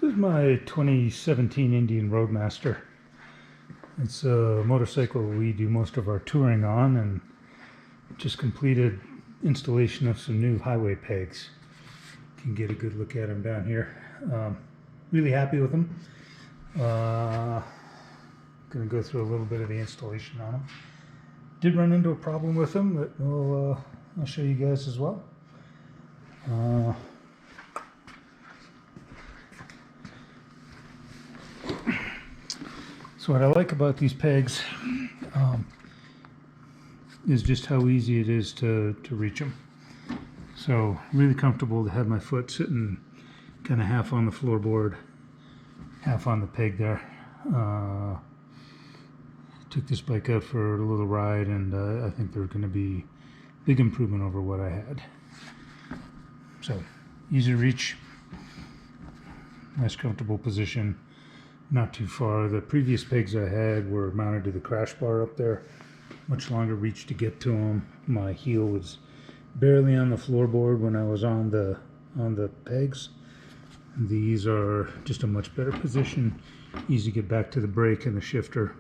This is my 2017 Indian Roadmaster. It's a motorcycle we do most of our touring on, and just completed installation of some new highway pegs. You can get a good look at them down here. Really happy with them. Going to go through a little bit of the installation on them. Did run into a problem with them that I'll show you guys as well. So what I like about these pegs is just how easy it is to reach them. So really comfortable to have my foot sitting kind of half on the floorboard, half on the peg there. Took this bike out for a little ride, and I think they're going to be big improvement over what I had. So easy to reach, nice comfortable position. Not too far. The previous pegs I had were mounted to the crash bar up there. Much longer reach to get to them. My heel was barely on the floorboard when I was on the pegs. These are just a much better position. Easy to get back to the brake and the shifter.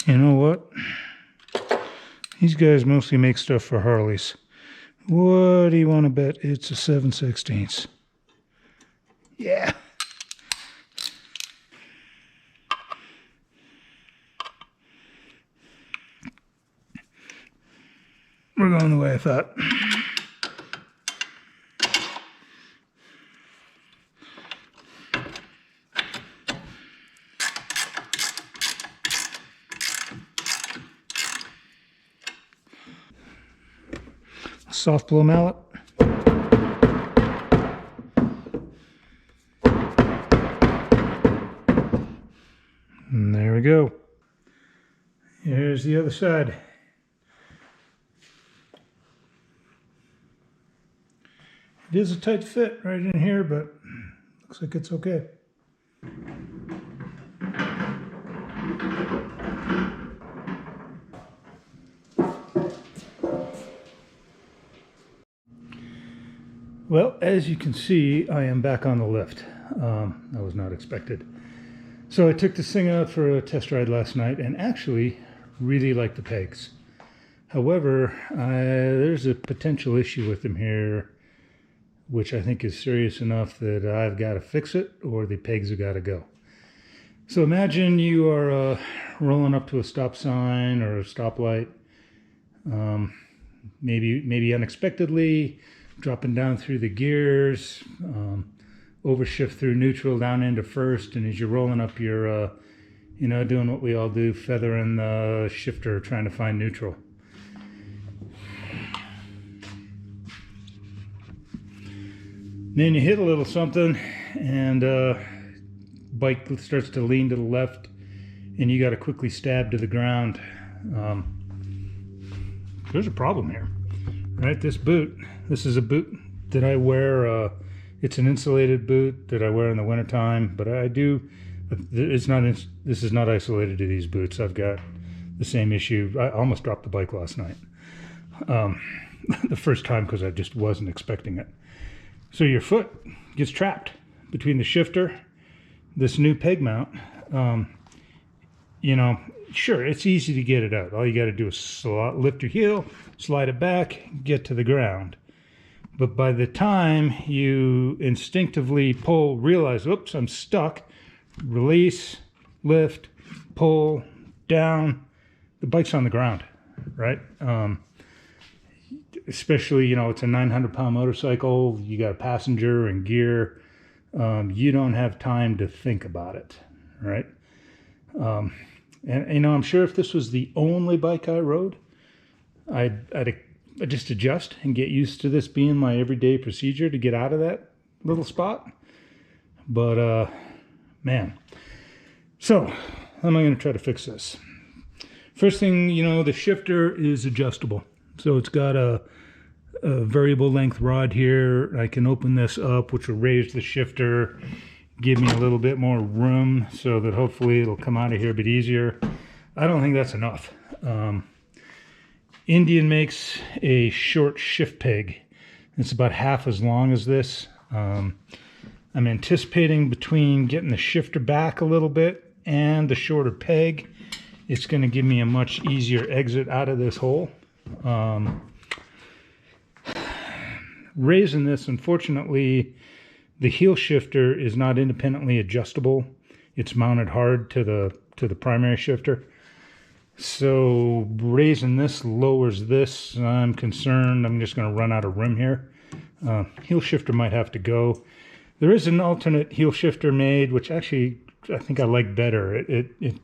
You know what? These guys mostly make stuff for Harleys. What do you want to bet? It's a 7/16. Yeah. We're going the way I thought. Soft blow mallet. And there we go. Here's the other side. It is a tight fit right in here, but looks like it's okay. Well, as you can see, I am back on the lift. That was not expected. So I took this thing out for a test ride last night and actually really like the pegs. However, there's a potential issue with them here, which I think is serious enough that I've got to fix it or the pegs have got to go. So imagine you are rolling up to a stop sign or a stoplight, maybe unexpectedly, dropping down through the gears, overshift through neutral down into first, and as you're rolling up, you're doing what we all do, feathering the shifter, trying to find neutral. Then you hit a little something, and bike starts to lean to the left, and you got to quickly stab to the ground. There's a problem here. Right, this boot, this is a boot that I wear. It's an insulated boot that I wear in the wintertime, but I do, it's not, this is not isolated to these boots. I've got the same issue. I almost dropped the bike last night. The first time, because I just wasn't expecting it. So your foot gets trapped between the shifter, this new peg mount. You know, sure, it's easy to get it out. All you got to do is lift your heel, slide it back, get to the ground. But by the time you instinctively pull, realize, oops, I'm stuck, release, lift, pull, down, the bike's on the ground, right? Especially, you know, it's a 900-pound motorcycle, you got a passenger and gear, you don't have time to think about it, right? And you know, I'm sure if this was the only bike I rode, I'd just adjust and get used to this being my everyday procedure to get out of that little spot. But man, so how am I going to try to fix this? First thing, you know, the shifter is adjustable, so it's got a variable length rod here. I can open this up, which will raise the shifter, give me a little bit more room so that hopefully it'll come out of here a bit easier. I don't think that's enough. Indian makes a short shift peg. It's about half as long as this. I'm anticipating between getting the shifter back a little bit and the shorter peg, it's going to give me a much easier exit out of this hole. Raising this, unfortunately, the heel shifter is not independently adjustable. It's mounted hard to the primary shifter. So raising this lowers this. I'm concerned I'm just going to run out of room here. Heel shifter might have to go. There is an alternate heel shifter made, which actually I think I like better. It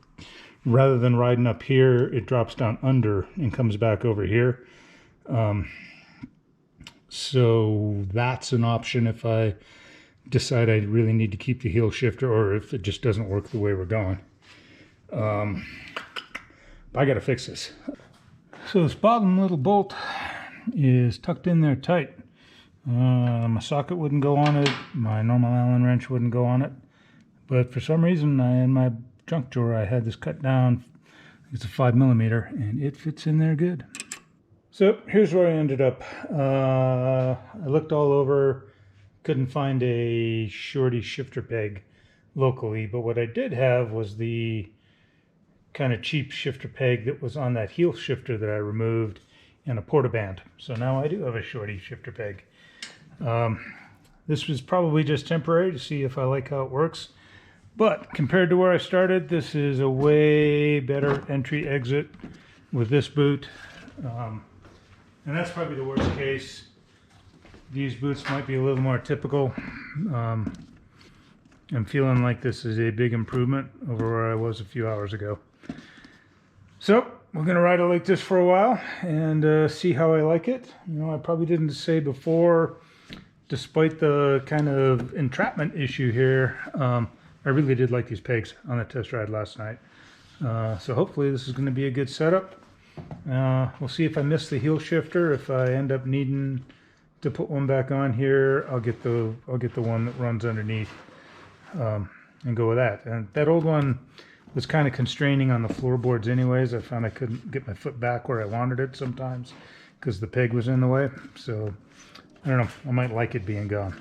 rather than riding up here, it drops down under and comes back over here. So that's an option if I decide I really need to keep the heel shifter, or if it just doesn't work the way we're going. I gotta fix this. So this bottom little bolt is tucked in there tight. My socket wouldn't go on it, my normal Allen wrench wouldn't go on it, but for some reason in my junk drawer I had this cut down. It's a 5mm and it fits in there good. So here's where I ended up. I looked all over, couldn't find a shorty shifter peg locally, but what I did have was the kind of cheap shifter peg that was on that heel shifter that I removed, and a portaband. So now I do have a shorty shifter peg. This was probably just temporary to see if I like how it works, but compared to where I started, this is a way better entry exit with this boot. And that's probably the worst case. These boots might be a little more typical. I'm feeling like this is a big improvement over where I was a few hours ago. So we're going to ride it like this for a while and see how I like it. You know, I probably didn't say before, despite the kind of entrapment issue here, I really did like these pegs on the test ride last night. So hopefully this is going to be a good setup. We'll see if I miss the heel shifter. If I end up needing to put one back on here, I'll get the one that runs underneath and go with that. And that old one was kind of constraining on the floorboards anyways. I found I couldn't get my foot back where I wanted it sometimes because the peg was in the way. So I don't know, I might like it being gone.